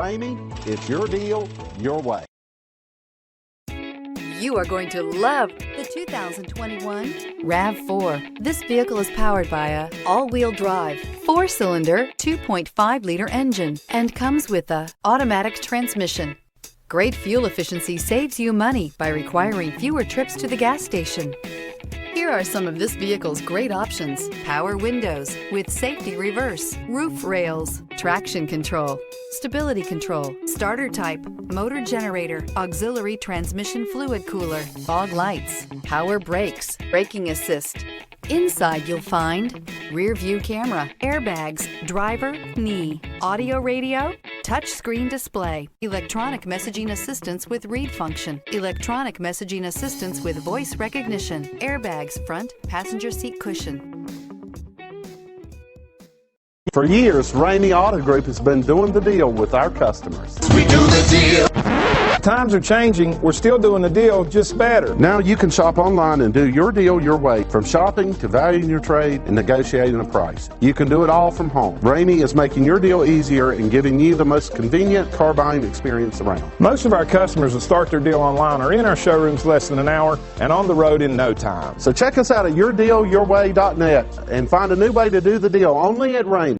Ramey, it's your deal, your way. You are going to love the 2021 RAV4. This vehicle is powered by a all-wheel drive, 4-cylinder, 2.5-liter engine and comes with a automatic transmission. Great fuel efficiency saves you money by requiring fewer trips to the gas station. Here are some of this vehicle's great options: power windows with safety reverse, roof rails, traction control, stability control, starter type, motor generator, auxiliary transmission fluid cooler, fog lights, power brakes, braking assist. Inside you'll find rear view camera, airbags, driver, knee, audio radio, touchscreen display, electronic messaging assistance with read function, electronic messaging assistance with voice recognition, airbags front, passenger seat cushion. For years, Ramey Auto Group has been doing the deal with our customers. We do the deal. Times are changing. We're still doing the deal, just better. Now you can shop online and do your deal your way, from shopping to valuing your trade and negotiating a price. You can do it all from home. Ramey is making your deal easier and giving you the most convenient car buying experience around. Most of our customers that start their deal online are in our showrooms less than an hour and on the road in no time. So check us out at yourdealyourway.net and find a new way to do the deal only at Ramey.